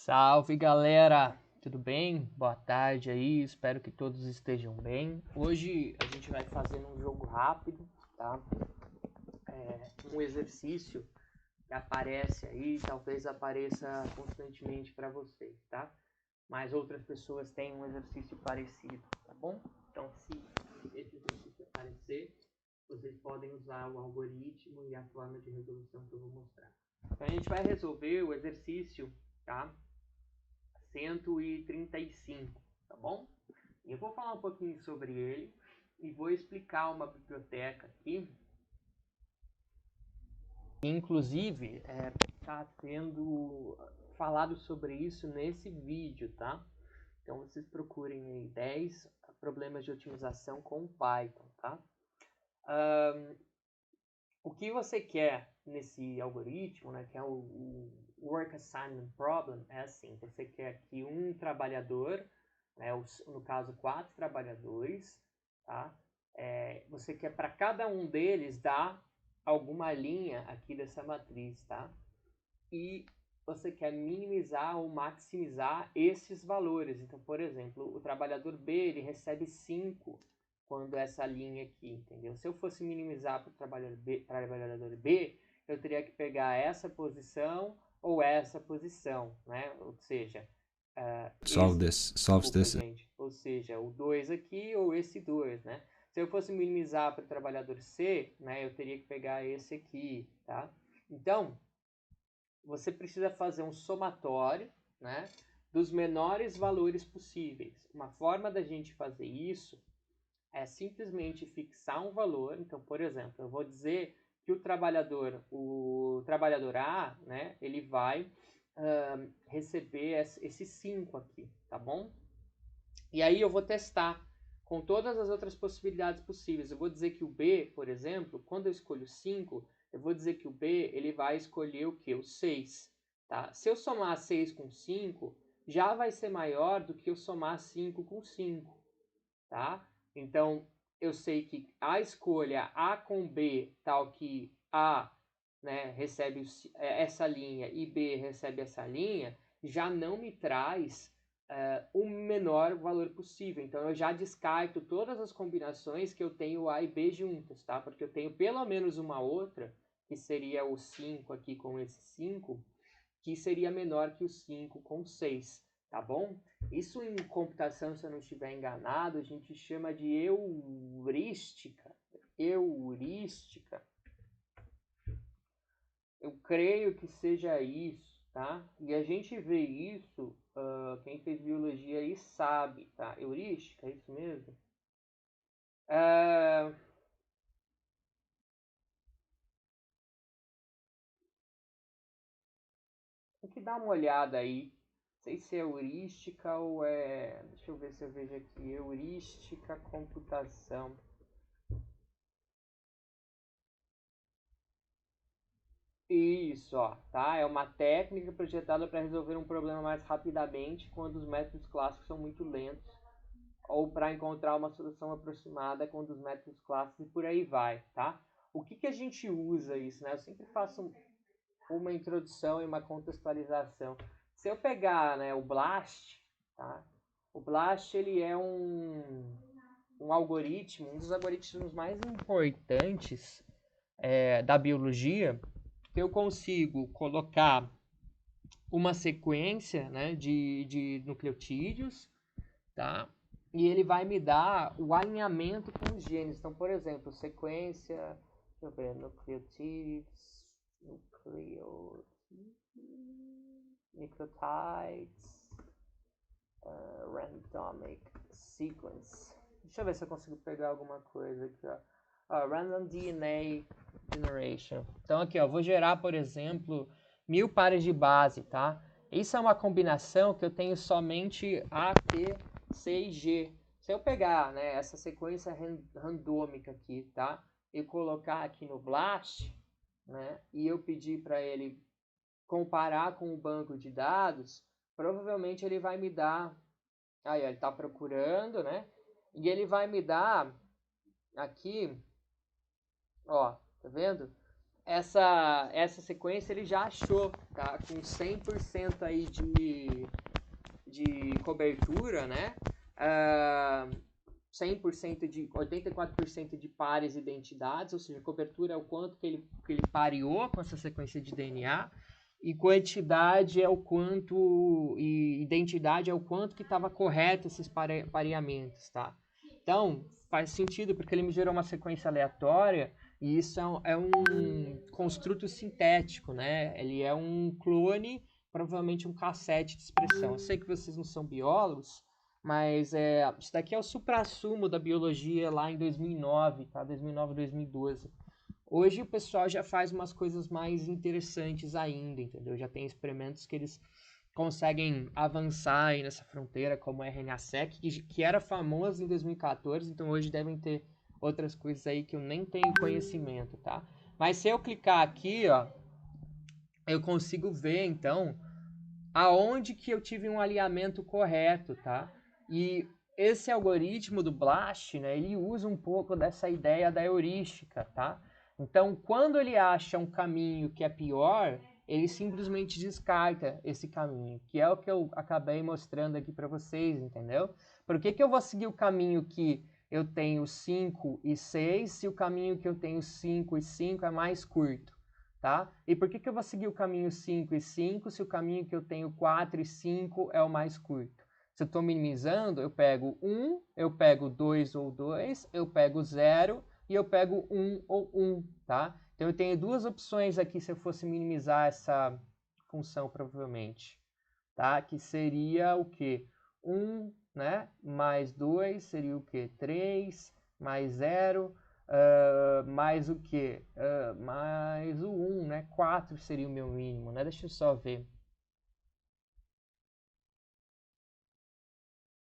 Salve galera, tudo bem? Boa tarde aí, espero que todos estejam bem. Hoje a gente vai fazer um jogo rápido, tá? Um exercício que aparece aí, talvez apareça constantemente para vocês, tá? Mas outras pessoas têm um exercício parecido, tá bom? Então se esse exercício aparecer, vocês podem usar o algoritmo e a forma de resolução que eu vou mostrar. Então a gente vai resolver o exercício, tá? 135, tá bom? Eu vou falar um pouquinho sobre ele e vou explicar uma biblioteca aqui. Inclusive, está sendo falado sobre isso nesse vídeo, tá? Então vocês procurem aí 10 problemas de otimização com Python, tá? O que você quer nesse algoritmo, né, que é o Work Assignment Problem, é assim: você quer que um trabalhador, né, no caso 4 trabalhadores, tá? Você quer para cada um deles dar alguma linha aqui dessa matriz, tá? E você quer minimizar ou maximizar esses valores. Então, por exemplo, o trabalhador B ele recebe 5 quando essa linha aqui, entendeu? Se eu fosse minimizar para o trabalhador B, eu teria que pegar essa posição ou essa posição, né? Ou seja, Solve this. gente. Ou seja, o 2 aqui ou esse 2, né? Se eu fosse minimizar para o trabalhador C, né, eu teria que pegar esse aqui, tá? Então, você precisa fazer um somatório, né, dos menores valores possíveis. Uma forma da gente fazer isso é simplesmente fixar um valor. Então, por exemplo, eu vou dizer que o trabalhador A, né, ele vai receber esse 5 aqui, tá bom? E aí eu vou testar com todas as outras possibilidades possíveis. Eu vou dizer que o B, por exemplo, quando eu escolho 5, eu vou dizer que o B ele vai escolher o quê? O 6. Tá? Se eu somar 6 com 5, já vai ser maior do que eu somar 5 com 5. Tá? Então, eu sei que a escolha A com B, tal que A, né, recebe essa linha e B recebe essa linha, já não me traz o menor valor possível. Então, eu já descarto todas as combinações que eu tenho A e B juntas, tá? Porque eu tenho pelo menos uma outra, que seria o 5 aqui com esse 5, que seria menor que o 5 com 6, tá bom? Isso em computação, se eu não estiver enganado, a gente chama de heurística. Heurística. Eu creio que seja isso, tá? E a gente vê isso, quem fez biologia aí sabe, tá? Heurística, é isso mesmo? Tem que dar uma olhada aí. Não sei se é heurística ou é... Deixa eu ver se eu vejo aqui. Heurística, computação. Isso, ó, tá? É uma técnica projetada para resolver um problema mais rapidamente quando os métodos clássicos são muito lentos, ou para encontrar uma solução aproximada quando os métodos clássicos e por aí vai, tá? O que a gente usa isso, né? Eu sempre faço uma introdução e uma contextualização. Se eu pegar, né, o BLAST, tá? O BLAST ele é um algoritmo, um dos algoritmos mais importantes da biologia, que eu consigo colocar uma sequência, né, de nucleotídeos, tá? E ele vai me dar o alinhamento com os genes. Então, por exemplo, sequência, deixa eu ver, nucleotides, nucleotides, randomic sequence. Deixa eu ver se eu consigo pegar alguma coisa aqui, ó. Random DNA Generation. Então aqui, ó, vou gerar, por exemplo, 1000 pares de base, tá? Isso é uma combinação que eu tenho somente A, T, C e G. Se eu pegar, né, essa sequência randômica aqui, tá? E colocar aqui no BLAST, né? E eu pedir para ele comparar com o banco de dados, provavelmente ele vai me dar... Aí, ó, ele está procurando, né? E ele vai me dar aqui... Ó, tá vendo? essa sequência ele já achou, tá? Com 100% aí de cobertura, né? 100% de 84% de pares e identidades, ou seja, cobertura é o quanto que ele pareou com essa sequência de DNA, e quantidade é o quanto, e identidade é o quanto que estava correto esses pareamentos, tá? Então, faz sentido, porque ele me gerou uma sequência aleatória, e isso é um construto sintético, né? Ele é um clone, provavelmente um cassete de expressão. Eu sei que vocês não são biólogos, mas isso daqui é o suprassumo da biologia lá em 2009, tá? 2009, 2012. Hoje o pessoal já faz umas coisas mais interessantes ainda, entendeu? Já tem experimentos que eles conseguem avançar aí nessa fronteira, como o RNA-seq, que era famoso em 2014, então hoje devem ter outras coisas aí que eu nem tenho conhecimento, tá? Mas se eu clicar aqui, ó, eu consigo ver, então, aonde que eu tive um alinhamento correto, tá? E esse algoritmo do BLAST, né, ele usa um pouco dessa ideia da heurística, tá? Então, quando ele acha um caminho que é pior, ele simplesmente descarta esse caminho, que é o que eu acabei mostrando aqui para vocês, entendeu? Por que que eu vou seguir o caminho que eu tenho 5 e 6 se o caminho que eu tenho 5 e 5 é mais curto? Tá? E por que que eu vou seguir o caminho 5 e 5 se o caminho que eu tenho 4 e 5 é o mais curto? Se eu estou minimizando, eu pego 1, eu pego 2 ou 2, eu pego 0 e eu pego 1 ou 1, tá? Então eu tenho duas opções aqui se eu fosse minimizar essa função, provavelmente, tá? Que seria o quê? 1, né? Mais 2 seria o quê? 3, mais 0... mais o que? Mais o 1, né? 4 seria o meu mínimo, né? Deixa eu só ver.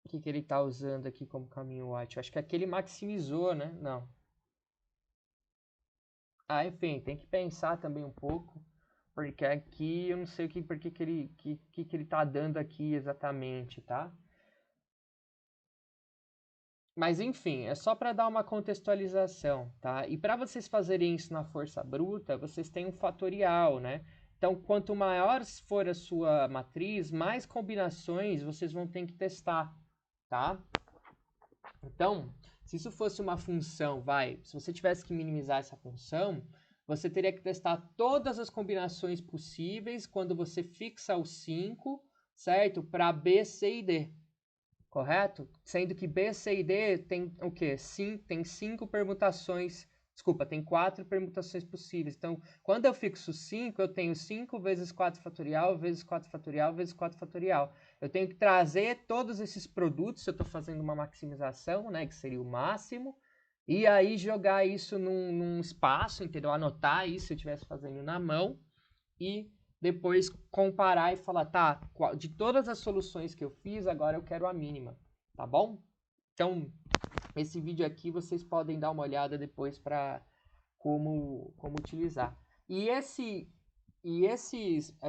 O que ele está usando aqui como caminho ótimo? Acho que aqui ele maximizou, né? Não. Enfim, tem que pensar também um pouco, porque aqui eu não sei por que ele tá dando aqui exatamente, tá? Mas enfim, é só para dar uma contextualização, tá? E para vocês fazerem isso na força bruta, vocês têm um fatorial, né? Então, quanto maior for a sua matriz, mais combinações vocês vão ter que testar, tá? Então, se isso fosse uma função, se você tivesse que minimizar essa função, você teria que testar todas as combinações possíveis quando você fixa o 5, certo? Para B, C e D. Correto? Sendo que B, C e D tem o quê? Tem 5 permutações. Desculpa, tem 4 permutações possíveis. Então, quando eu fixo 5, eu tenho 5 vezes 4 fatorial, vezes 4 fatorial, vezes 4 fatorial. Eu tenho que trazer todos esses produtos, se eu estou fazendo uma maximização, né, que seria o máximo, e aí jogar isso num espaço, entendeu? Anotar isso se eu estivesse fazendo na mão, e depois comparar e falar, tá, de todas as soluções que eu fiz, agora eu quero a mínima, tá bom? Então, esse vídeo aqui vocês podem dar uma olhada depois para como utilizar. E esse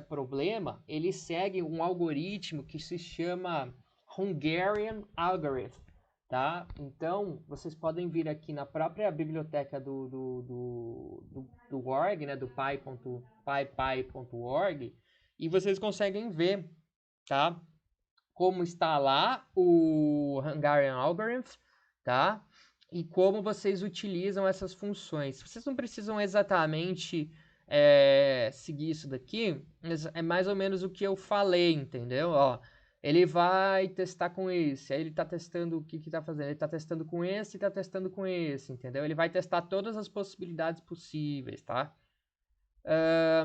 problema, ele segue um algoritmo que se chama Hungarian Algorithm, tá? Então, vocês podem vir aqui na própria biblioteca do org, né, do pypy.org, e vocês conseguem ver, tá? Como está lá o Hungarian Algorithm, tá? E como vocês utilizam essas funções. Vocês não precisam exatamente seguir isso daqui, mas é mais ou menos o que eu falei, entendeu? Ó, ele vai testar com esse, aí ele está testando o que está fazendo, ele está testando com esse e está testando com esse, entendeu? Ele vai testar todas as possibilidades possíveis, tá?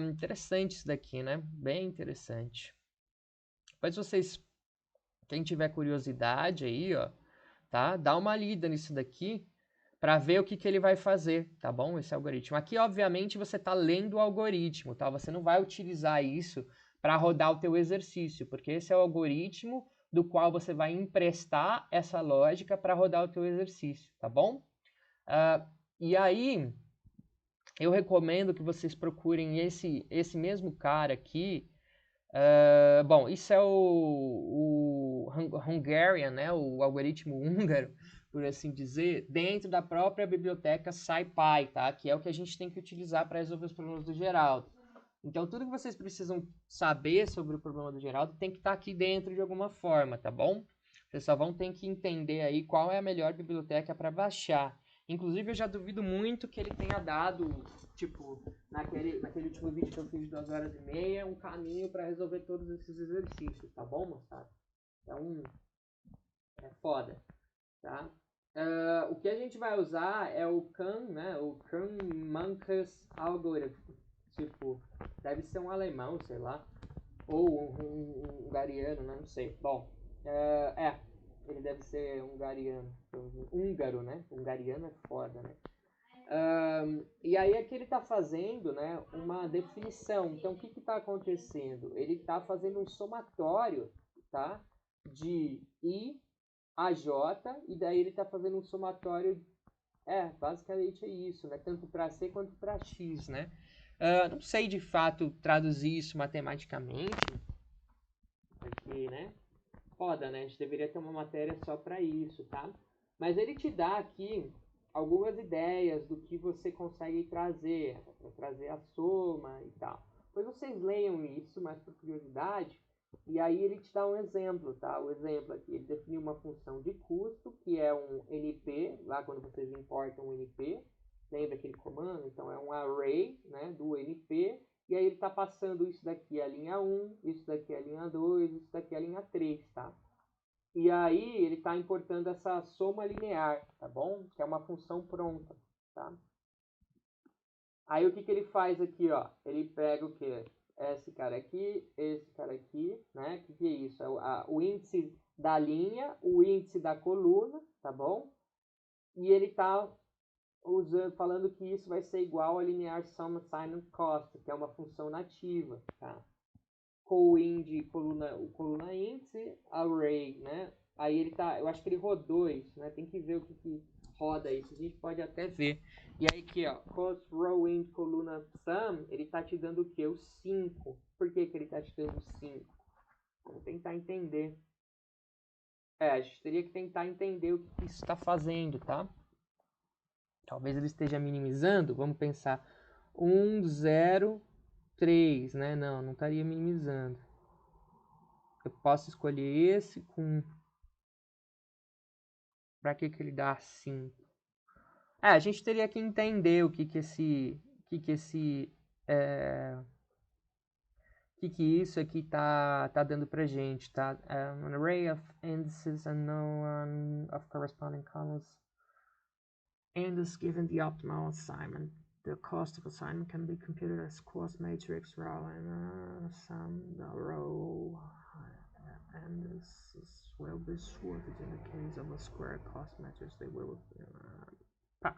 Interessante isso daqui, né? Bem interessante. Depois vocês, quem tiver curiosidade aí, ó, tá? Dá uma lida nisso daqui para ver o que ele vai fazer, tá bom? Esse algoritmo. Aqui, obviamente, você está lendo o algoritmo, tá? Você não vai utilizar isso para rodar o teu exercício, porque esse é o algoritmo do qual você vai emprestar essa lógica para rodar o teu exercício, tá bom? E aí, eu recomendo que vocês procurem esse mesmo cara aqui. Bom, isso é o Hungarian, né? O algoritmo húngaro, por assim dizer, dentro da própria biblioteca SciPy, tá? Que é o que a gente tem que utilizar para resolver os problemas do Geraldo. Então, tudo que vocês precisam saber sobre o problema do Geraldo tem que estar aqui dentro de alguma forma, tá bom? Vocês só vão ter que entender aí qual é a melhor biblioteca para baixar. Inclusive, eu já duvido muito que ele tenha dado, tipo, naquele último vídeo que eu fiz de 2h30, um caminho para resolver todos esses exercícios, tá bom, moçada? Então, é foda, tá? O que a gente vai usar é o Kahn, né? O Kahn-Markus Algorithm. Tipo, deve ser um alemão, sei lá. Ou um hungariano, né? Não sei. Bom, ele deve ser hungariano. Húngaro, né? Hungariano é foda, né? E aí aqui ele está fazendo, né, uma definição. Então, o que está acontecendo? Ele está fazendo um somatório, tá? De I a J, e daí ele está fazendo um somatório, basicamente é isso, né? Tanto para C quanto para X, né? Não sei de fato traduzir isso matematicamente, porque, né? Foda, né? A gente deveria ter uma matéria só para isso, tá? Mas ele te dá aqui algumas ideias do que você consegue trazer, para trazer a soma e tal. Depois vocês leiam isso, mais por curiosidade, e aí ele te dá um exemplo, tá? O exemplo aqui, ele definiu uma função de custo, que é um NP, lá quando vocês importam um NP, lembra aquele comando? Então é um array, né, do NP, e aí ele está passando isso daqui a linha 1, isso daqui a linha 2, isso daqui a linha 3, tá? E aí ele está importando essa soma linear, tá bom? Que é uma função pronta, tá? Aí o que ele faz aqui, ó? Ele pega o quê? Esse cara aqui, né? O que é isso? É o índice da linha, o índice da coluna, tá bom? E ele está falando que isso vai ser igual a linear sum sin cost, que é uma função nativa, tá? Coind, coluna índice, array, né? Aí ele tá, eu acho que ele rodou isso, né? Tem que ver o que roda isso, a gente pode até ver. E aí aqui, ó, cost row int coluna sum, ele tá te dando o quê? O 5. Por que ele tá te dando 5? Vamos tentar entender. A gente teria que tentar entender o que isso está fazendo, tá? Talvez ele esteja minimizando, vamos pensar. 1, 0, 3, né? Não estaria minimizando. Eu posso escolher esse com... Para que ele dá 5? A gente teria que entender o que isso aqui tá dando pra gente, tá? An array of indices and no one of corresponding columns. Indices given the optimal assignment. The cost of assignment can be computed as cost matrix row and sum the row. And this will be sorted in the case of a square cost matrix. They will. Tá.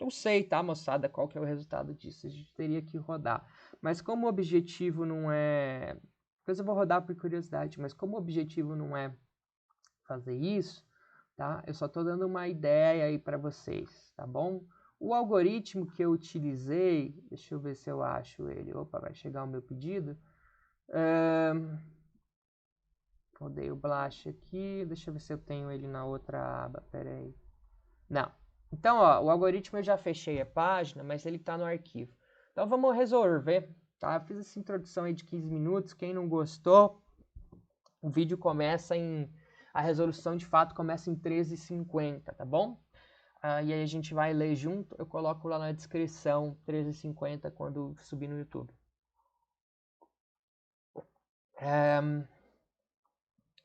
Não sei, tá, moçada, qual que é o resultado disso. A gente teria que rodar. Mas como o objetivo não é... Depois eu vou rodar por curiosidade, mas como o objetivo não é fazer isso, tá? Eu só tô dando uma ideia aí para vocês, tá bom? O algoritmo que eu utilizei, deixa eu ver se eu acho ele. Opa, vai chegar o meu pedido. Rodei o Blast aqui, deixa eu ver se eu tenho ele na outra aba, pera aí. Não. Então, ó, o algoritmo eu já fechei a página, mas ele está no arquivo. Então, vamos resolver, tá? Eu fiz essa introdução aí de 15 minutos, quem não gostou, o vídeo começa em... A resolução, de fato, começa em 13h50, tá bom? E aí a gente vai ler junto, eu coloco lá na descrição 13h50 quando subir no YouTube.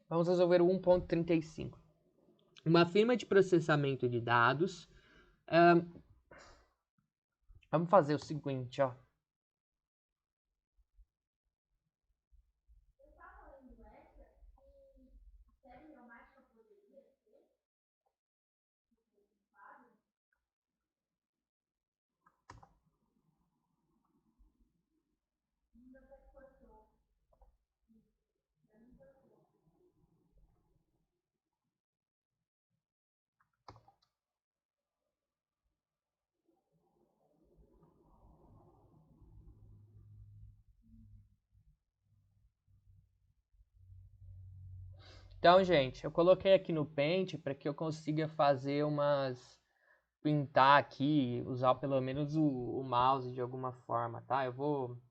Vamos resolver o 1.35. Uma firma de processamento de dados. Vamos fazer o seguinte, ó. Então, gente, eu coloquei aqui no Paint para que eu consiga fazer pintar aqui, usar pelo menos o mouse de alguma forma, tá? Eu vou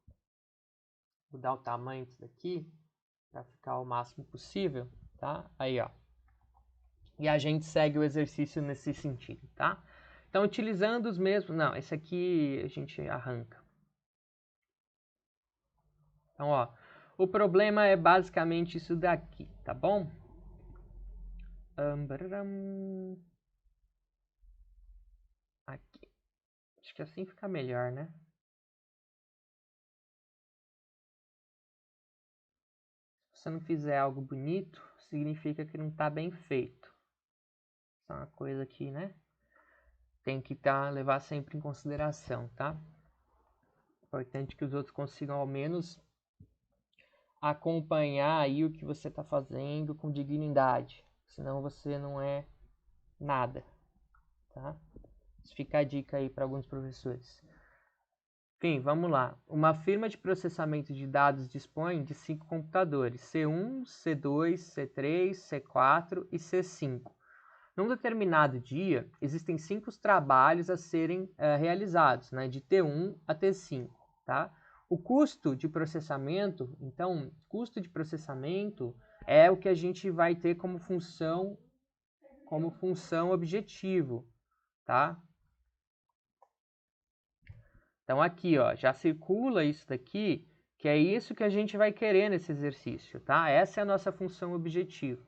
mudar o tamanho disso daqui para ficar o máximo possível, tá? Aí, ó. E a gente segue o exercício nesse sentido, tá? Então, utilizando os mesmos... Não, esse aqui a gente arranca. Então, ó, o problema é basicamente isso daqui, tá bom? Aqui. Acho que assim fica melhor, né? Se você não fizer algo bonito, significa que não está bem feito. Isso é uma coisa que, né? Tem que levar sempre em consideração, tá? Importante que os outros consigam ao menos acompanhar aí o que você está fazendo com dignidade. Senão você não é nada, tá? Isso fica a dica aí para alguns professores. Enfim, vamos lá. Uma firma de processamento de dados dispõe de 5 computadores, C1, C2, C3, C4 e C5. Num determinado dia, existem 5 trabalhos a serem realizados, né, de T1 a T5. Tá? O custo de processamento, então, custo de processamento é o que a gente vai ter como função objetivo. Tá? Então aqui, ó, já circula isso daqui, que é isso que a gente vai querer nesse exercício, tá? Essa é a nossa função objetivo.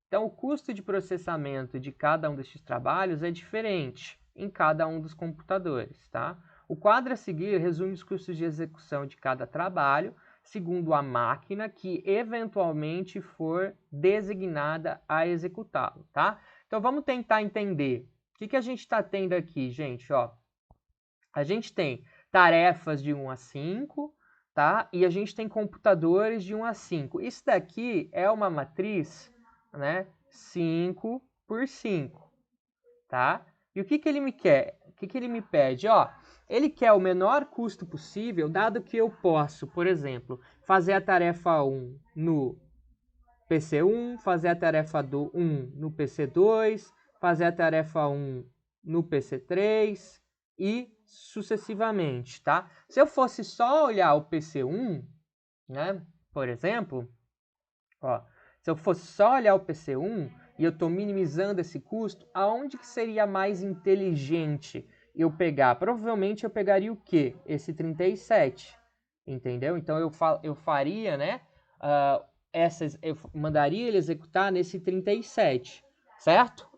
Então o custo de processamento de cada um destes trabalhos é diferente em cada um dos computadores, tá? O quadro a seguir resume os custos de execução de cada trabalho, segundo a máquina que eventualmente for designada a executá-lo, tá? Então vamos tentar entender. O que a gente está tendo aqui, gente, ó? A gente tem tarefas de 1 a 5, tá? E a gente tem computadores de 1 a 5. Isso daqui é uma matriz, né? 5 por 5, tá? E o que ele me quer? O que ele me pede? Ó, ele quer o menor custo possível, dado que eu posso, por exemplo, fazer a tarefa 1 no PC1, fazer a tarefa 1 no PC2, fazer a tarefa 1 no PC3 e sucessivamente, tá? Se eu fosse só olhar o PC1, né, por exemplo, ó, se eu fosse só olhar o PC1 e eu estou minimizando esse custo, aonde que seria mais inteligente eu pegar? Provavelmente eu pegaria o quê? Esse 37, entendeu? Então eu faria, né, eu mandaria ele executar nesse 37, certo?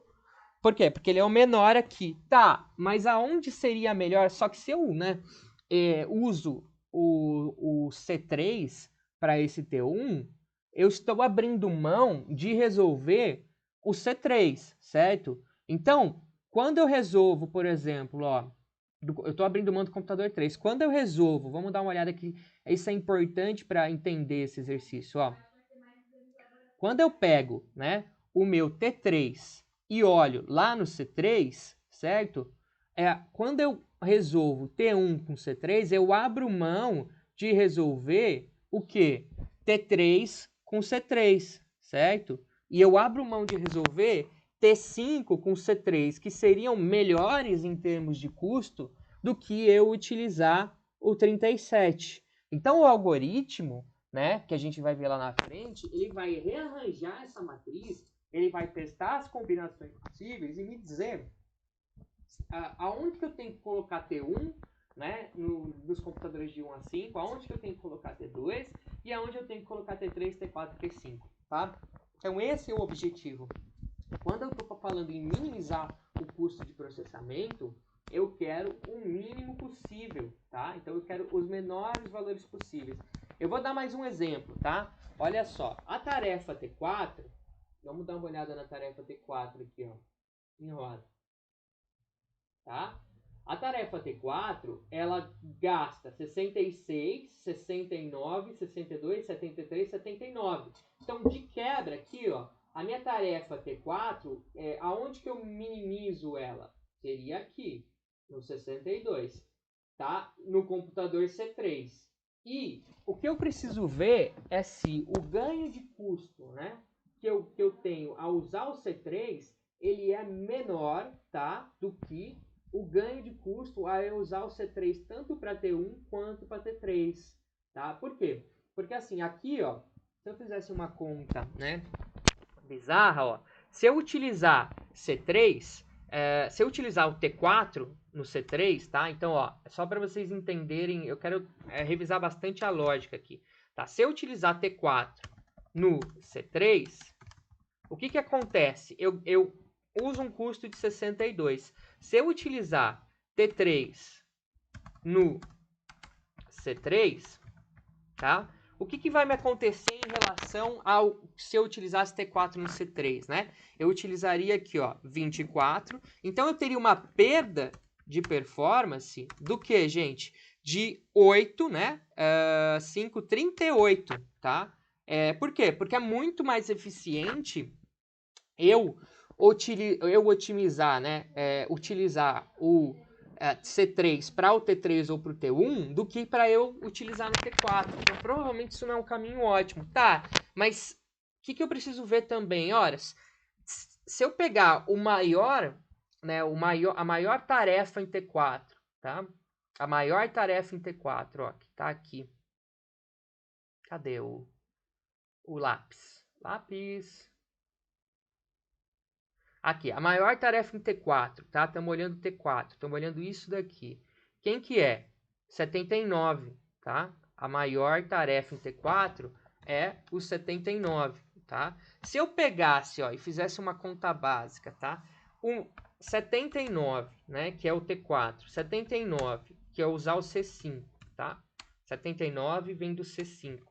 Por quê? Porque ele é o menor aqui. Tá, mas aonde seria melhor? Só que se eu, né, uso o C3 para esse T1, eu estou abrindo mão de resolver o C3, certo? Então, quando eu resolvo, por exemplo, ó, eu estou abrindo mão do computador 3. Quando eu resolvo, vamos dar uma olhada aqui, isso é importante para entender esse exercício, ó. Quando eu pego, né, o meu T3 e olho lá no C3, certo? Quando eu resolvo T1 com C3, eu abro mão de resolver o quê? T3 com C3, certo? E eu abro mão de resolver T5 com C3, que seriam melhores em termos de custo do que eu utilizar o 37. Então, o algoritmo, né, que a gente vai ver lá na frente, ele vai rearranjar essa matriz, ele vai testar as combinações possíveis e me dizer aonde que eu tenho que colocar T1, né, nos computadores de 1 a 5, aonde que eu tenho que colocar T2 e aonde eu tenho que colocar T3, T4, T5, tá? Então esse é o objetivo. Quando eu estou falando em minimizar o custo de processamento, eu quero o mínimo possível, tá? Então eu quero os menores valores possíveis. Eu vou dar mais um exemplo, tá? Olha só, a tarefa T4, vamos dar uma olhada na tarefa T4 aqui, ó, em roda, tá? A tarefa T4, ela gasta 66, 69, 62, 73, 79. Então, de quebra aqui, ó, a minha tarefa T4, aonde que eu minimizo ela? Seria aqui, no 62, tá? No computador C3. E o que eu preciso ver é se o ganho de custo, né, que eu tenho ao usar o C3, ele é menor, tá, do que o ganho de custo ao eu usar o C3 tanto para T1 quanto para T3, tá? Por quê? Porque assim, aqui, ó, se eu fizesse uma conta, né, bizarra, ó, se eu utilizar C3, se eu utilizar o T4 no C3, tá? Então, ó, só para vocês entenderem, eu quero revisar bastante a lógica aqui, tá? Se eu utilizar T4 no C3, o que acontece? Eu uso um custo de 62. Se eu utilizar T3 no C3, tá? O que vai me acontecer em relação ao se eu utilizasse T4 no C3, né? Eu utilizaria aqui, ó, 24. Então, eu teria uma perda de performance do que, gente? De 8, né? 5, 38, tá? Por quê? Porque é muito mais eficiente eu otimizar, né? Utilizar o C3 para o T3 ou para o T1 do que para eu utilizar no T4. Então, provavelmente isso não é um caminho ótimo. Tá, mas o que eu preciso ver também? Horas, se eu pegar o maior, né, a maior tarefa em T4, tá? A maior tarefa em T4, ó, que tá aqui. Cadê o lápis? Lápis. Aqui, a maior tarefa em T4, tá? Estamos olhando T4, estamos olhando isso daqui. Quem que é? 79, tá? A maior tarefa em T4 é o 79, tá? Se eu pegasse, ó, e fizesse uma conta básica, tá? O 79, né, que é o T4, 79, que é usar o C5, tá? 79 vem do C5.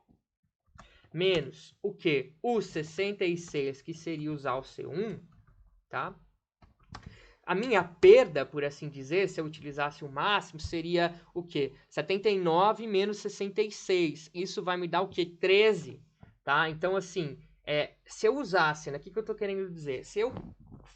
Menos o que? O 66, que seria usar o C1, tá? A minha perda, por assim dizer, se eu utilizasse o máximo, seria o quê? 79 menos 66. Isso vai me dar o quê? 13, tá? Então, assim, se eu usasse, né? O que eu tô querendo dizer? Se eu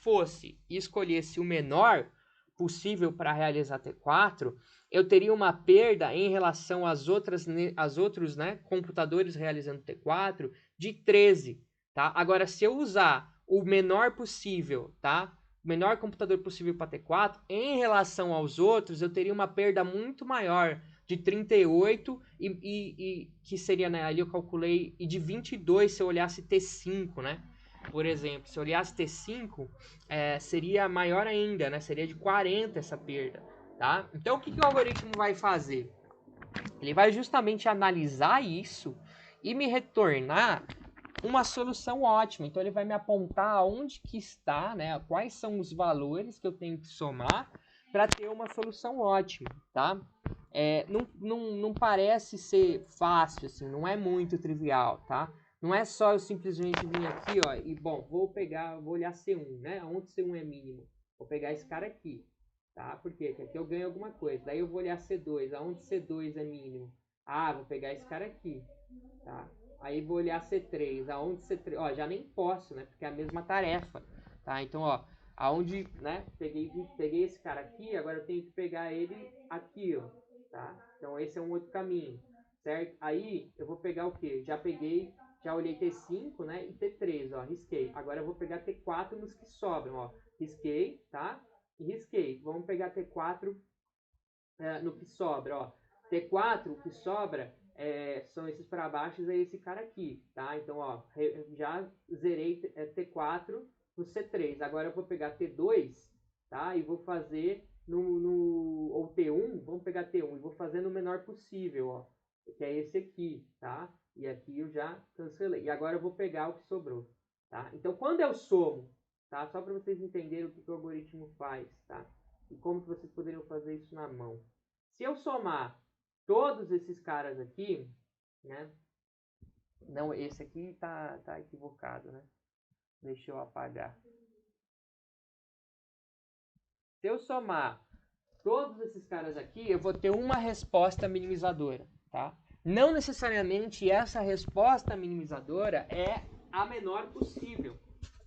fosse e escolhesse o menor possível para realizar T4, eu teria uma perda em relação às outros, né, computadores realizando T4 de 13, tá? Agora, se eu usar o menor possível, tá? O menor computador possível para T4, em relação aos outros, eu teria uma perda muito maior, de 38, e que seria, né, ali eu calculei, e de 22 se eu olhasse T5, né? Por exemplo, se eu olhasse T5, seria maior ainda, né? Seria de 40 essa perda, tá? Então, o que o algoritmo vai fazer? Ele vai justamente analisar isso e me retornar uma solução ótima. Então, ele vai me apontar onde que está, né? Quais são os valores que eu tenho que somar para ter uma solução ótima, tá? Não parece ser fácil, assim, não é muito trivial, tá? Não é só eu simplesmente vir aqui, ó, e, bom, vou olhar C1, né? Onde C1 é mínimo? Vou pegar esse cara aqui, tá? Por quê? Porque aqui eu ganho alguma coisa. Daí eu vou olhar C2, aonde C2 é mínimo? Ah, vou pegar esse cara aqui, tá? Aí vou olhar C3, aonde C3... Ó, já nem posso, né? Porque é a mesma tarefa, tá? Então, ó, aonde, né? Peguei esse cara aqui, agora eu tenho que pegar ele aqui, ó, tá? Então, esse é um outro caminho, certo? Aí, eu vou pegar o quê? Já olhei T5, né? E T3, ó, risquei. Agora eu vou pegar T4 nos que sobram, ó. Risquei, tá? E risquei. Vamos pegar T4 no que sobra, ó. T4, o que sobra são esses para baixo, é esse cara aqui, tá? Então, ó, já zerei T4 no C3. Agora eu vou pegar T2, tá? E vou fazer ou T1, vamos pegar T1 e vou fazer no menor possível, ó. Que é esse aqui, tá? E aqui eu já cancelei. E agora eu vou pegar o que sobrou, tá? Então, quando eu somo, tá? Só para vocês entenderem o que o algoritmo faz, tá? E como que vocês poderiam fazer isso na mão. Se eu somar todos esses caras aqui, né? Não, esse aqui tá equivocado, né? Deixa eu apagar. Se eu somar todos esses caras aqui, eu vou ter uma resposta minimizadora, tá? Não necessariamente essa resposta minimizadora é a menor possível,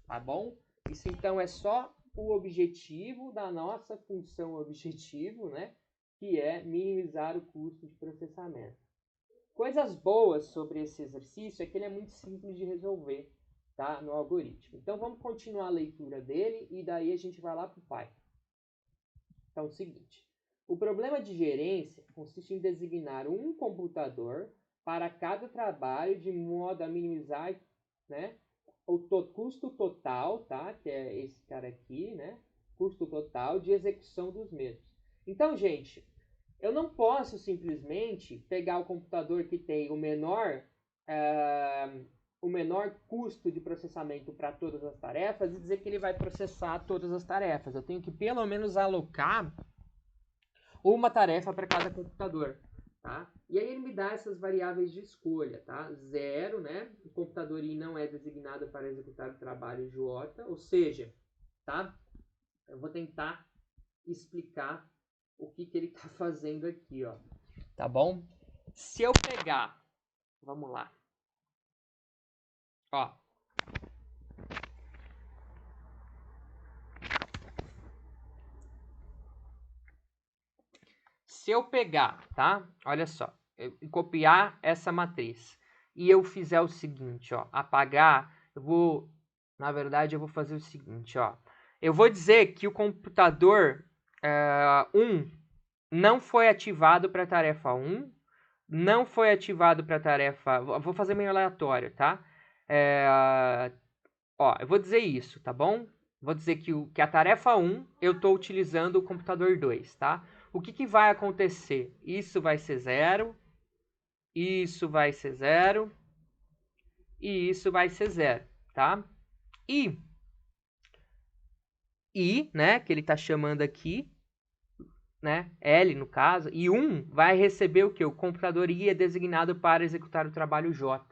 tá bom? Isso então é só o objetivo da nossa função objetivo, né? Que é minimizar o custo de processamento. Coisas boas sobre esse exercício é que ele é muito simples de resolver, tá? No algoritmo. Então, vamos continuar a leitura dele e daí a gente vai lá para o Python. Então, é o seguinte. O problema de gerência consiste em designar um computador para cada trabalho de modo a minimizar, né, o custo total, tá? Que é esse cara aqui, né? Custo total de execução dos mesmos. Então, gente, eu não posso simplesmente pegar o computador que tem o menor custo de processamento para todas as tarefas e dizer que ele vai processar todas as tarefas. Eu tenho que pelo menos alocar uma tarefa para cada computador, tá? E aí ele me dá essas variáveis de escolha, tá? 0, né? O computador I não é designado para executar o trabalho J, ou seja, tá? Eu vou tentar explicar o que ele está fazendo aqui, ó. Tá bom? Se eu pegar, vamos lá. Ó. Se eu pegar, tá? Olha só, copiar essa matriz e eu fizer o seguinte, ó, apagar, na verdade, eu vou fazer o seguinte, ó. Eu vou dizer que o computador 1 não foi ativado para a tarefa 1, não foi ativado para a tarefa... Vou fazer meio aleatório, tá? Ó, eu vou dizer isso, tá bom? Vou dizer que a tarefa 1 eu estou utilizando o computador 2, tá? O que vai acontecer? Isso vai ser 0, isso vai ser 0 e isso vai ser 0, tá? E, né, que ele está chamando aqui, né, L no caso, e 1 vai receber o que? O computador I é designado para executar o trabalho J,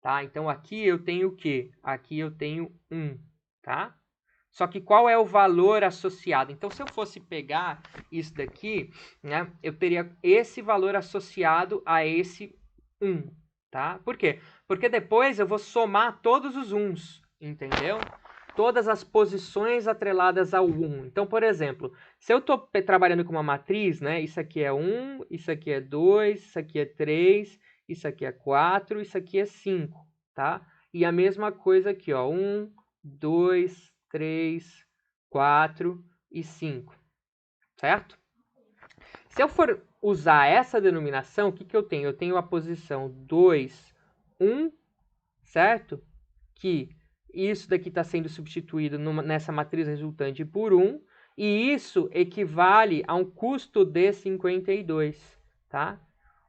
tá? Então aqui eu tenho o quê? Aqui eu tenho 1, tá? Só que qual é o valor associado? Então, se eu fosse pegar isso daqui, né, eu teria esse valor associado a esse 1, tá? Por quê? Porque depois eu vou somar todos os 1s, entendeu? Todas as posições atreladas ao 1. Então, por exemplo, se eu estou trabalhando com uma matriz, né, isso aqui é 1, isso aqui é 2, isso aqui é 3, isso aqui é 4, isso aqui é 5, tá? E a mesma coisa aqui, ó, 1, 2, 3, 4 e 5, certo? Se eu for usar essa denominação, o que eu tenho? Eu tenho a posição 2, 1, certo? Que isso daqui está sendo substituído nessa matriz resultante por 1, e isso equivale a um custo de 52, tá?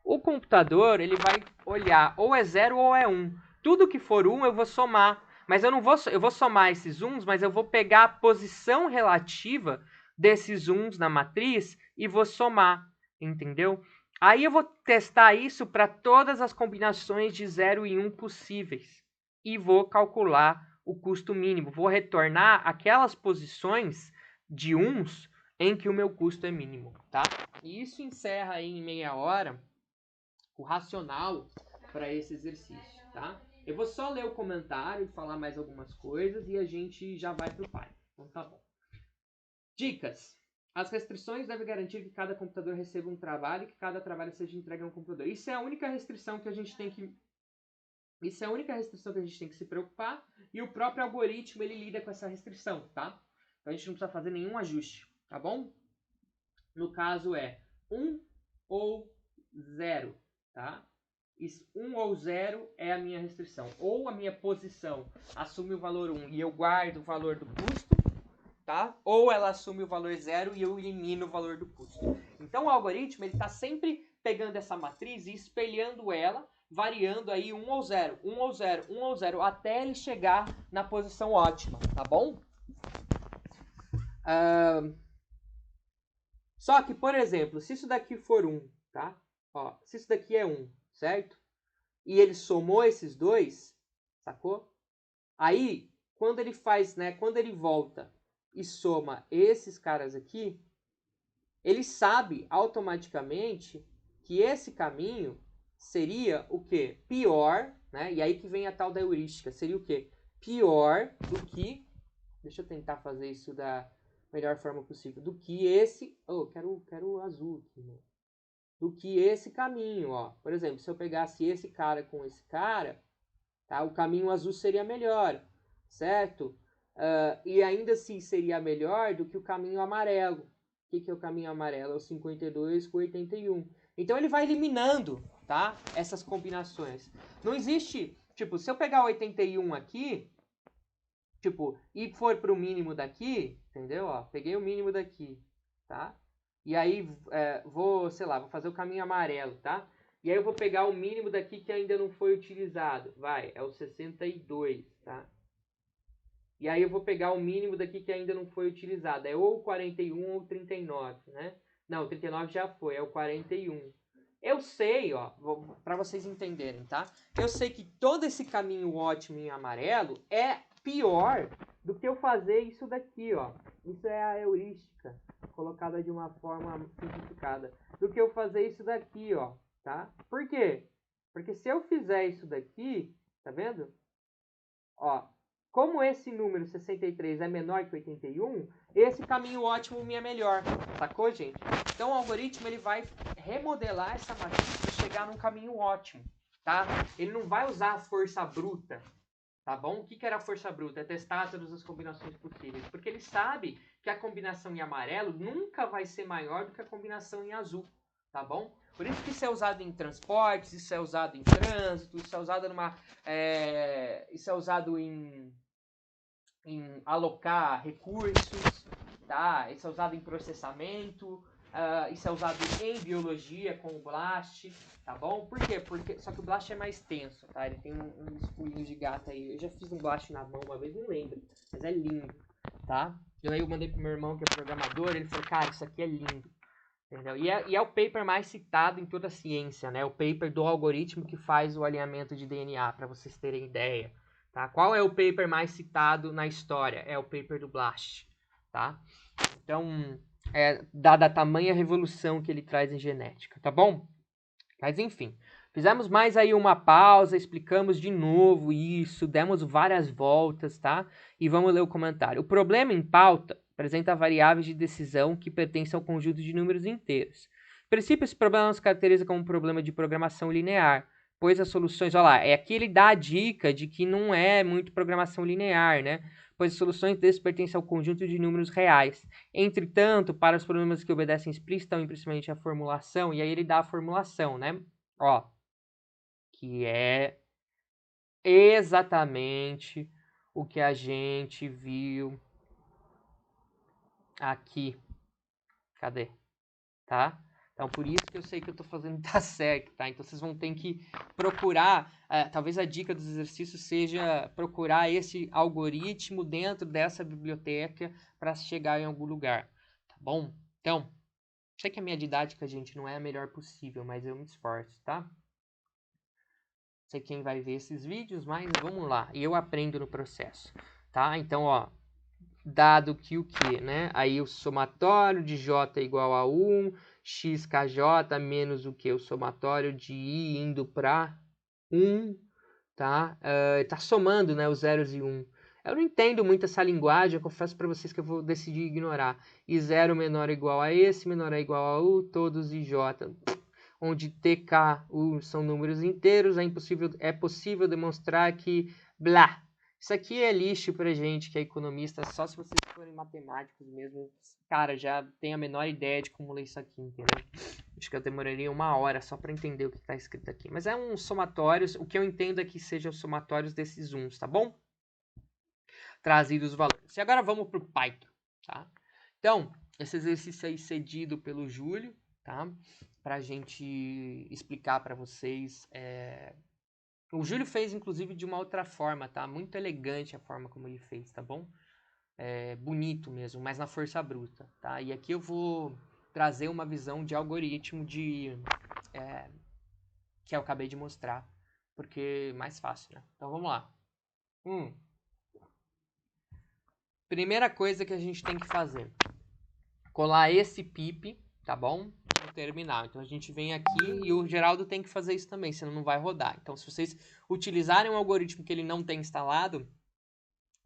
O computador, ele vai olhar ou é 0 ou é 1. Tudo que for 1 eu vou somar, mas eu vou somar esses 1s, mas eu vou pegar a posição relativa desses 1s na matriz e vou somar, entendeu? Aí eu vou testar isso para todas as combinações de 0 e 1 possíveis e vou calcular o custo mínimo. Vou retornar aquelas posições de 1s em que o meu custo é mínimo, tá? E isso encerra aí em meia hora o racional para esse exercício, tá? Eu vou só ler o comentário e falar mais algumas coisas e a gente já vai pro Python. Então tá bom. Dicas. As restrições devem garantir que cada computador receba um trabalho e que cada trabalho seja entregue a um computador. Isso é a única restrição que a gente tem que se preocupar, e o próprio algoritmo ele lida com essa restrição, tá? Então a gente não precisa fazer nenhum ajuste, tá bom? No caso é 1 ou 0, tá? 1 ou 0 é a minha restrição. Ou a minha posição assume o valor 1 e eu guardo o valor do custo, tá? Ou ela assume o valor 0 e eu elimino o valor do custo. Então o algoritmo ele está sempre pegando essa matriz e espelhando ela, variando aí 1 ou 0, 1 ou 0, 1 ou 0, até ele chegar na posição ótima, tá bom? Só que, por exemplo, se isso daqui for 1, tá? Ó, se isso daqui é 1, certo? E ele somou esses dois, sacou? Aí, quando ele faz, né? Quando ele volta e soma esses caras aqui, ele sabe automaticamente que esse caminho seria o quê? Pior, né? E aí que vem a tal da heurística. Seria o quê? Pior do que... Deixa eu tentar fazer isso da melhor forma possível. Do que esse... Oh, quero o azul aqui, né? Do que esse caminho, ó. Por exemplo, se eu pegasse esse cara com esse cara, tá? O caminho azul seria melhor, certo? E ainda assim seria melhor do que o caminho amarelo. O que é o caminho amarelo? É o 52 com 81. Então ele vai eliminando, tá? Essas combinações. Não existe, tipo, se eu pegar 81 aqui, tipo, e for pro mínimo daqui, entendeu? Ó, peguei o mínimo daqui, tá? E aí vou, sei lá, vou fazer o caminho amarelo, tá? E aí eu vou pegar o mínimo daqui que ainda não foi utilizado. Vai, é o 62, tá? E aí eu vou pegar o mínimo daqui que ainda não foi utilizado. É ou 41 ou 39, né? Não, o 39 já foi, é o 41. Eu sei, ó, para vocês entenderem, tá? Eu sei que todo esse caminho ótimo em amarelo é pior do que eu fazer isso daqui, ó. Isso é a heurística, colocada de uma forma simplificada. Do que eu fazer isso daqui, ó, tá? Por quê? Porque se eu fizer isso daqui, tá vendo? Ó, como esse número 63 é menor que 81, esse caminho ótimo me é melhor, sacou, gente? Então o algoritmo ele vai remodelar essa matriz para chegar num caminho ótimo, tá? Ele não vai usar a força bruta, tá bom? O que era a força bruta? É testar todas as combinações possíveis, porque ele sabe que a combinação em amarelo nunca vai ser maior do que a combinação em azul, tá bom? Por isso que isso é usado em transportes, isso é usado em trânsito, isso é usado isso é usado em alocar recursos, tá? Isso é usado em processamento, isso é usado em biologia com o BLAST, tá bom? Por quê? Só que o BLAST é mais tenso, tá? Ele tem uns pulinhos de gato aí. Eu já fiz um BLAST na mão uma vez, não lembro, mas é lindo, tá? E aí eu mandei pro meu irmão que é programador, ele falou, cara, isso aqui é lindo. Entendeu? E é o paper mais citado em toda a ciência, né? O paper do algoritmo que faz o alinhamento de DNA, para vocês terem ideia. Tá? Qual é o paper mais citado na história? É o paper do BLAST. Tá? Então, dada a tamanha revolução que ele traz em genética, tá bom? Mas enfim, fizemos mais aí uma pausa, explicamos de novo isso, demos várias voltas, tá? E vamos ler o comentário. O problema em pauta apresenta variáveis de decisão que pertencem ao conjunto de números inteiros. Em princípio, esse problema não se caracteriza como um problema de programação linear, pois as soluções, olha lá, aqui ele dá a dica de que não é muito programação linear, né? Pois as soluções desses pertencem ao conjunto de números reais. Entretanto, para os problemas que obedecem explícita ou implicitamente à formulação, e aí ele dá a formulação, né? Ó, que é exatamente o que a gente viu aqui. Cadê? Tá? Então, por isso que eu sei que eu tô fazendo tá certo, tá? Então, vocês vão ter que procurar, talvez a dica dos exercícios seja procurar esse algoritmo dentro dessa biblioteca para chegar em algum lugar, tá bom? Então, sei que a minha didática, gente, não é a melhor possível, mas eu me esforço, tá? Não sei quem vai ver esses vídeos, mas vamos lá. E eu aprendo no processo, tá? Então, ó, dado que o que, né? Aí o somatório de J é igual a 1, xkj menos o que? O somatório de I indo para 1, tá? Tá somando, né, os zeros e 1. Eu não entendo muito essa linguagem, eu confesso para vocês que eu vou decidir ignorar. E 0 menor ou igual a esse, menor ou igual a U, todos IJ. Onde TK, U são números inteiros, é possível demonstrar que blá. Isso aqui é lixo pra gente que é economista, só se vocês forem matemáticos mesmo. Cara, já tenho a menor ideia de como ler isso aqui, entendeu? Acho que eu demoraria 1 hora só para entender o que está escrito aqui. Mas é um somatório, o que eu entendo é que sejam os somatórios desses uns, tá bom? Trazidos os valores. E agora vamos pro Python, tá? Então, esse exercício aí cedido pelo Júlio, tá? Pra gente explicar para vocês. O Júlio fez, inclusive, de uma outra forma, tá? Muito elegante a forma como ele fez, tá bom? Bonito mesmo, mas na força bruta, tá? E aqui eu vou trazer uma visão de algoritmo que eu acabei de mostrar, porque é mais fácil, né? Então vamos lá. Primeira coisa que a gente tem que fazer, colar esse pip, tá bom? No terminal. Então a gente vem aqui e o Geraldo tem que fazer isso também, senão não vai rodar. Então se vocês utilizarem um algoritmo que ele não tem instalado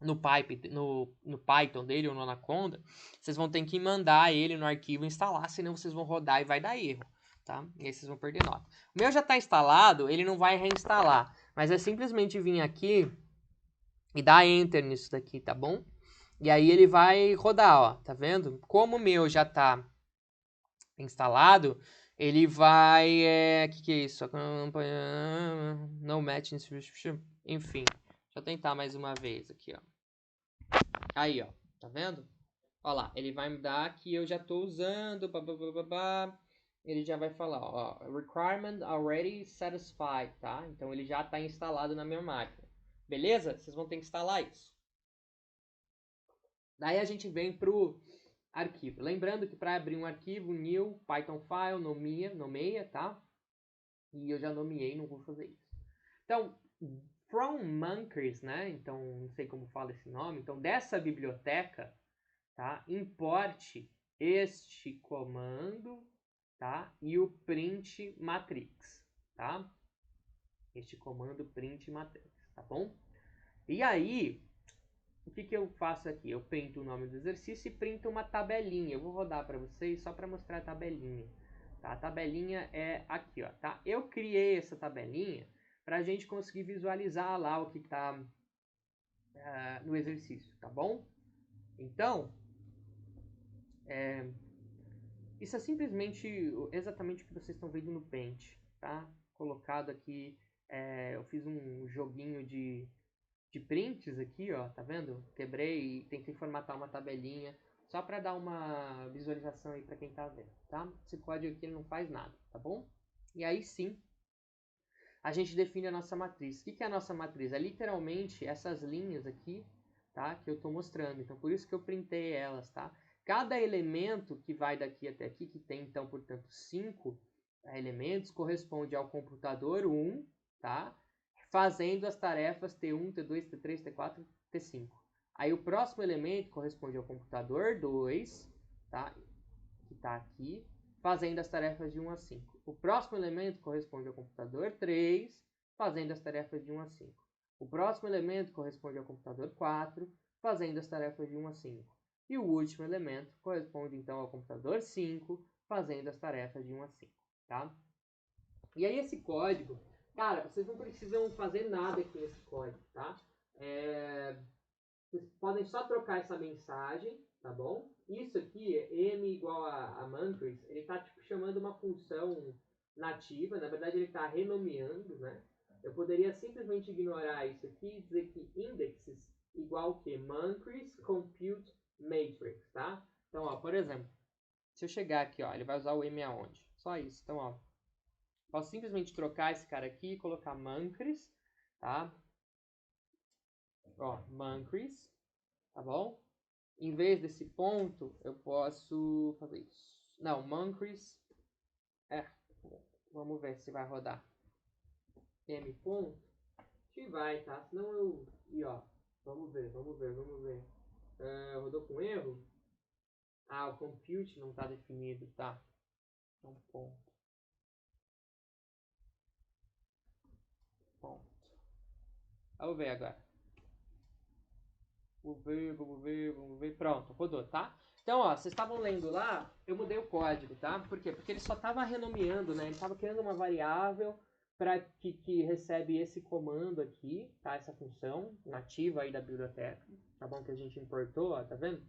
no Python dele ou no Anaconda, vocês vão ter que mandar ele no arquivo instalar, senão vocês vão rodar e vai dar erro, tá? E aí vocês vão perder nota. O meu já está instalado, ele não vai reinstalar. Mas é simplesmente vir aqui e dar Enter nisso daqui, tá bom? E aí ele vai rodar, ó, tá vendo? Como o meu já tá instalado, ele vai... que é isso? No match, enfim. Deixa eu tentar mais uma vez aqui, ó. Aí, ó, tá vendo? Ó lá, ele vai me dar que eu já tô usando, ele já vai falar, ó, requirement already satisfied, tá? Então ele já tá instalado na minha máquina. Beleza? Vocês vão ter que instalar isso. Daí a gente vem pro arquivo. Lembrando que para abrir um arquivo, new, Python file, nomeia, tá? E eu já nomeei, não vou fazer isso. Então, from Monkeys, né? Então, não sei como fala esse nome. Então, dessa biblioteca, tá? Importe este comando, tá? E o print matrix, tá? Este comando print matrix, tá bom? E aí, o que eu faço aqui? Eu printo o nome do exercício e printo uma tabelinha. Eu vou rodar para vocês só para mostrar a tabelinha. Tá? A tabelinha é aqui, ó, tá? Eu criei essa tabelinha para a gente conseguir visualizar lá o que está no exercício, tá bom? Então, isso é simplesmente exatamente o que vocês estão vendo no Paint, tá? Colocado aqui, eu fiz um joguinho de prints aqui, ó, tá vendo? Quebrei e tentei formatar uma tabelinha só para dar uma visualização aí para quem tá vendo, tá? Esse código aqui não faz nada, tá bom? E aí sim, a gente define a nossa matriz. O que é a nossa matriz? É literalmente essas linhas aqui, tá? Que eu tô mostrando. Então, por isso que eu printei elas, tá? Cada elemento que vai daqui até aqui, que tem, então, portanto, 5 elementos, corresponde ao computador 1, tá? Fazendo as tarefas T1, T2, T3, T4, T5. Aí o próximo elemento corresponde ao computador 2, tá? Que está aqui, fazendo as tarefas de 1 a 5. O próximo elemento corresponde ao computador 3, fazendo as tarefas de 1 a 5. O próximo elemento corresponde ao computador 4, fazendo as tarefas de 1 a 5. E o último elemento corresponde então ao computador 5, fazendo as tarefas de 1 a 5, tá? E aí esse código, cara, vocês não precisam fazer nada aqui nesse código, tá? Vocês podem só trocar essa mensagem, tá bom? Isso aqui, m igual a Monkeys, ele está tipo, chamando uma função nativa, na verdade ele está renomeando, né? Eu poderia simplesmente ignorar isso aqui e dizer que indexes igual que Monkeys compute matrix, tá? Então, ó, por exemplo, se eu chegar aqui, ó, ele vai usar o m aonde? Só isso. Então, ó, posso simplesmente trocar esse cara aqui e colocar Monkeys, tá? Ó, Monkeys, tá bom? Em vez desse ponto, eu posso fazer isso. Não, Monkeys. Vamos ver se vai rodar. M ponto. Que vai, tá? Senão eu... E ó, vamos ver. Rodou com erro? Ah, o compute não tá definido, tá? Então, ponto. Vamos ver agora. Vamos ver. Pronto, rodou, tá? Então, ó, vocês estavam lendo lá, eu mudei o código, tá? Por quê? Porque ele só estava renomeando, né? Ele estava criando uma variável para que recebe esse comando aqui, tá? Essa função nativa aí da biblioteca, tá bom? Que a gente importou, ó, tá vendo?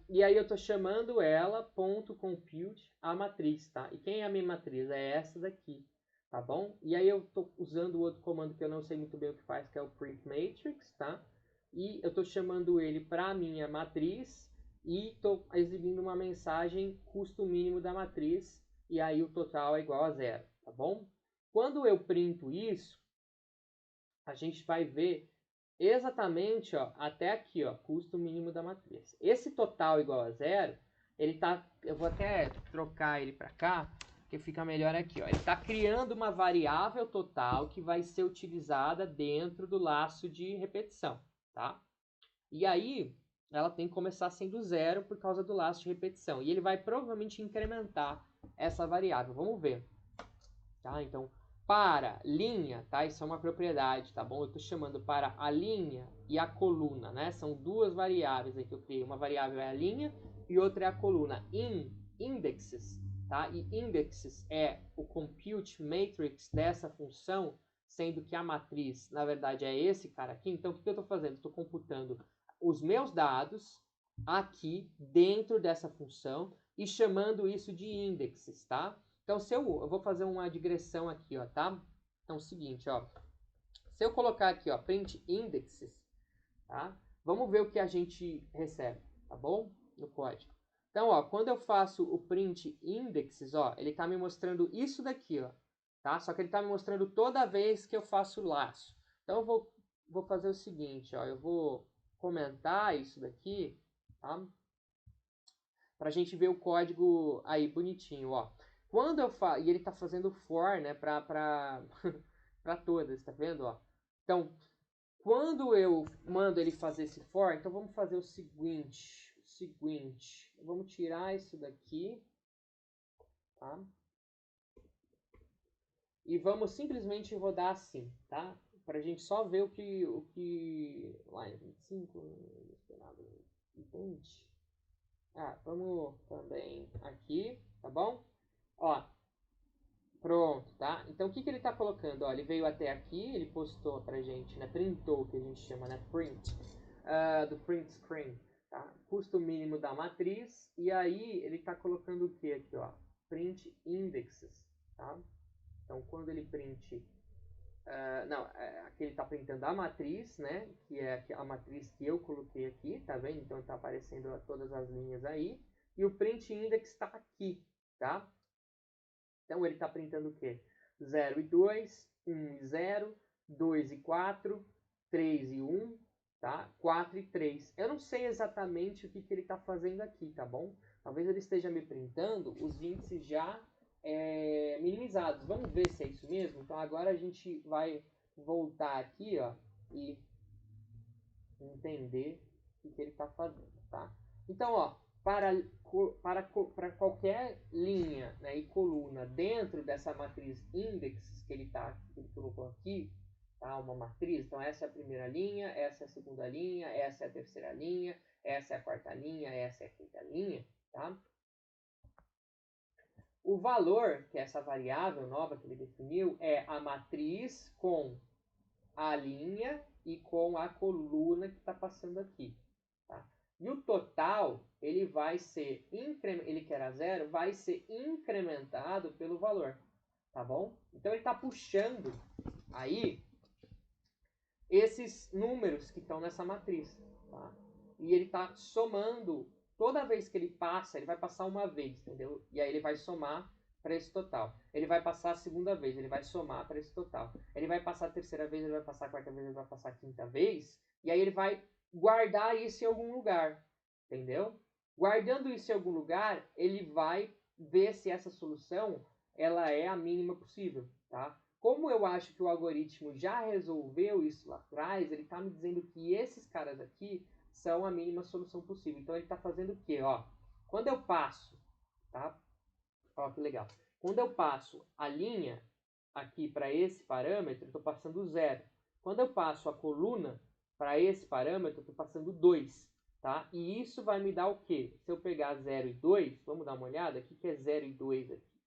E aí eu tô chamando ela .compute a matriz, tá? E quem é a minha matriz? É essa daqui, tá bom? E aí eu tô usando o outro comando que eu não sei muito bem o que faz, que é o print matrix, tá? E eu tô chamando ele para a minha matriz e tô exibindo uma mensagem custo mínimo da matriz e aí o total é igual a 0, tá bom? Quando eu printo isso, a gente vai ver exatamente, ó, até aqui, ó, custo mínimo da matriz. Esse total igual a 0, ele tá, eu vou até trocar ele para cá, que fica melhor aqui, ó. Ele está criando uma variável total que vai ser utilizada dentro do laço de repetição, tá? E aí, ela tem que começar sendo 0 por causa do laço de repetição. E ele vai provavelmente incrementar essa variável. Vamos ver. Tá? Então, para linha, tá? Isso é uma propriedade, tá bom? Eu estou chamando para a linha e a coluna, né? São duas variáveis aí que eu criei. Uma variável é a linha e outra é a coluna. In indexes tá? E indexes é o compute matrix dessa função, sendo que a matriz, na verdade, é esse cara aqui. Então, o que eu estou fazendo? Estou computando os meus dados aqui dentro dessa função e chamando isso de indexes, tá? Então, se eu vou fazer uma digressão aqui, ó, tá? Então, é o seguinte, ó. Se eu colocar aqui, ó, print indexes, tá? Vamos ver o que a gente recebe, tá bom? No código. Então, ó, quando eu faço o print indexes, ó, ele tá me mostrando isso daqui, ó, tá? Só que ele tá me mostrando toda vez que eu faço o laço. Então, eu vou fazer o seguinte, ó, eu vou comentar isso daqui, tá? Pra gente ver o código aí bonitinho, ó. Quando eu faço, e ele tá fazendo for, né, pra todas, tá vendo, ó? Então, quando eu mando ele fazer esse for, então vamos fazer o seguinte, vamos tirar isso daqui, tá? E vamos simplesmente rodar assim, tá? Pra gente só ver o que lá em 25, entende? Ah, vamos também aqui, tá bom? Ó, pronto, tá? Então, o que ele tá colocando? Ó, ele veio até aqui, ele postou pra gente, né? Printou, que a gente chama, né? Print, do print screen, tá? Custo mínimo da matriz. E aí, ele tá colocando o que aqui, ó? Print indexes, tá? Então, quando ele print... aqui ele está printando a matriz, né? Que é a matriz que eu coloquei aqui, tá vendo? Então está aparecendo todas as linhas aí. E o print index está aqui, tá? Então ele está printando o quê? 0 e 2, 1 e 0, 2 e 4, 3 e 1, tá? 4 e 3. Eu não sei exatamente o que ele está fazendo aqui, tá bom? Talvez ele esteja me printando os índices já minimizados. Vamos ver se é isso mesmo? Então agora a gente vai voltar aqui, ó, e entender o que ele está fazendo, tá? Então, ó, para qualquer linha, né, e coluna dentro dessa matriz index que ele colocou aqui, tá? Uma matriz, então essa é a primeira linha, essa é a segunda linha, essa é a terceira linha, essa é a quarta linha, essa é a quinta linha, tá? O valor, que é essa variável nova que ele definiu, é a matriz com a linha e com a coluna que está passando aqui. Tá? E o total, ele vai ser, ele que era 0, vai ser incrementado pelo valor. Tá bom? Então ele está puxando aí esses números que estão nessa matriz. Tá? E ele está somando, toda vez que ele passa, ele vai passar uma vez, entendeu? E aí ele vai somar para esse total. Ele vai passar a segunda vez, ele vai somar para esse total. Ele vai passar a terceira vez, ele vai passar a quarta vez, ele vai passar a quinta vez. E aí ele vai guardar isso em algum lugar, entendeu? Guardando isso em algum lugar, ele vai ver se essa solução ela é a mínima possível, tá? Como eu acho que o algoritmo já resolveu isso lá atrás, ele está me dizendo que esses caras aqui são a mínima solução possível. Então ele está fazendo o quê? Ó, quando eu passo, tá? Ó, que legal. Quando eu passo a linha aqui para esse parâmetro, eu estou passando 0. Quando eu passo a coluna para esse parâmetro, eu estou passando 2. Tá? E isso vai me dar o quê? Se eu pegar 0 e 2, vamos dar uma olhada? O que é 0 e 2 aqui?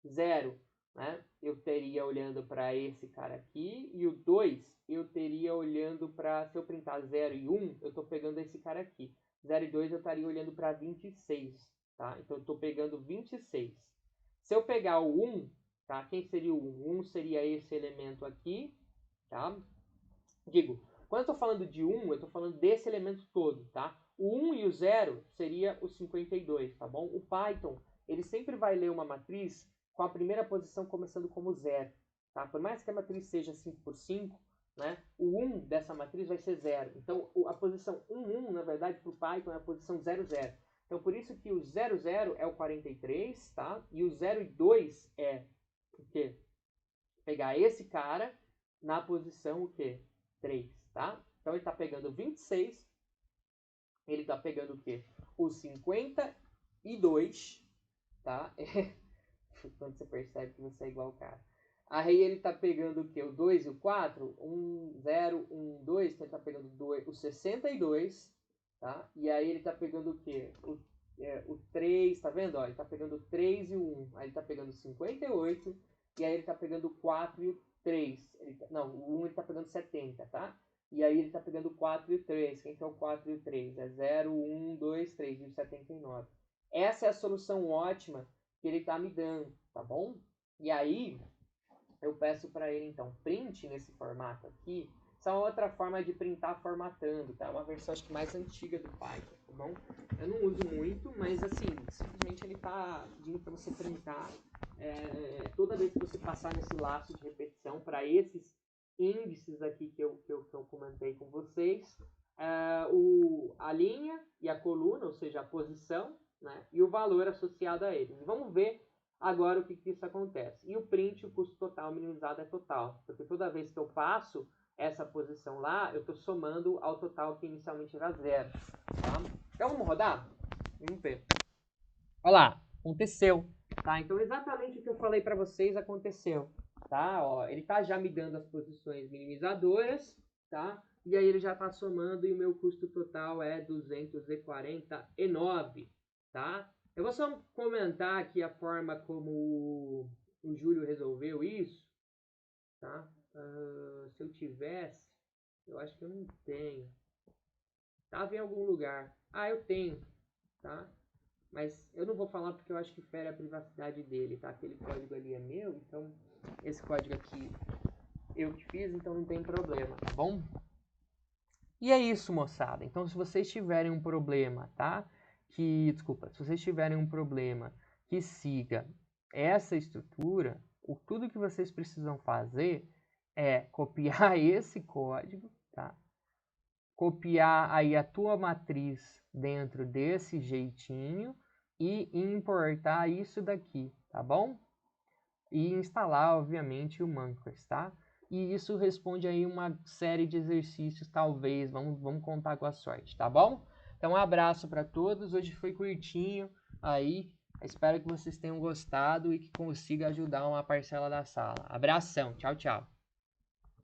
0, né? Eu teria olhando para esse cara aqui, e o 2 eu teria olhando para, se eu printar 0 e 1, eu estou pegando esse cara aqui. 0 e 2 eu estaria olhando para 26, tá? Então eu estou pegando 26. Se eu pegar o 1, tá? Quem seria o 1? 1 seria esse elemento aqui, tá? Digo, quando eu estou falando de 1, eu estou falando desse elemento todo, tá? O 1 e o 0 seria o 52, tá bom? O Python, ele sempre vai ler uma matriz com a primeira posição começando como 0, tá? Por mais que a matriz seja 5 por 5, né? O 1 dessa matriz vai ser 0. Então, a posição 1, 1, na verdade, para o Python é a posição 0, 0. Então, por isso que o 0, 0 é o 43, tá? E o 0 e 2 é o quê? Pegar esse cara na posição o quê? 3, tá? Então, ele está pegando 26. Ele está pegando o quê? O 52, tá? Quando você percebe que você é igual ao cara. Aí ele tá pegando o quê? O 2 e o 4? 1, 0, 1, 2. Então ele tá pegando o 62, tá? E aí ele tá pegando o quê? o 3, tá vendo? Ó, ele tá pegando o 3 e o 1. Aí ele tá pegando 58. E aí ele tá pegando o 4 e o 3. Não, o 1 ele tá pegando 70, tá? E aí ele tá pegando o 4 e o 3. Quem que é o 4 e o 3? É 0, 1, 2, 3 e o 79. Essa é a solução ótima que ele tá me dando, tá bom? E aí eu peço para ele, então, print nesse formato aqui. Essa é uma outra forma de printar formatando, tá? Uma versão, acho que mais antiga do Python, tá bom? Eu não uso muito, mas, assim, simplesmente ele tá pedindo para você printar toda vez que você passar nesse laço de repetição para esses índices aqui que eu comentei com vocês, a linha e a coluna, ou seja, a posição, né? E o valor associado a eles. Vamos ver agora o que isso acontece. E o print, o custo total minimizado é total, porque toda vez que eu passo essa posição lá, eu estou somando ao total que inicialmente era 0. Tá? Então vamos rodar? Vamos ver. Olha lá, aconteceu. Tá? Então exatamente o que eu falei para vocês aconteceu. Tá? Ó, ele está já me dando as posições minimizadoras, tá? E aí ele já está somando e o meu custo total é 249, tá? Eu vou só comentar aqui a forma como o Júlio resolveu isso, tá? Se eu tivesse, eu acho que eu não tenho. Tava em algum lugar. Eu tenho, tá? Mas eu não vou falar porque eu acho que fere a privacidade dele, tá? Aquele código ali é meu, então esse código aqui eu que fiz, então não tem problema, tá bom? E é isso, moçada. Então, se vocês tiverem um problema, tá? Se vocês tiverem um problema que siga essa estrutura, tudo que vocês precisam fazer é copiar esse código, tá? Copiar aí a tua matriz dentro desse jeitinho e importar isso daqui, tá bom? E instalar, obviamente, o Mancros, tá? E isso responde aí uma série de exercícios, talvez, vamos contar com a sorte, tá bom? Então, um abraço para todos, hoje foi curtinho aí, espero que vocês tenham gostado e que consiga ajudar uma parcela da sala. Abração, tchau, tchau.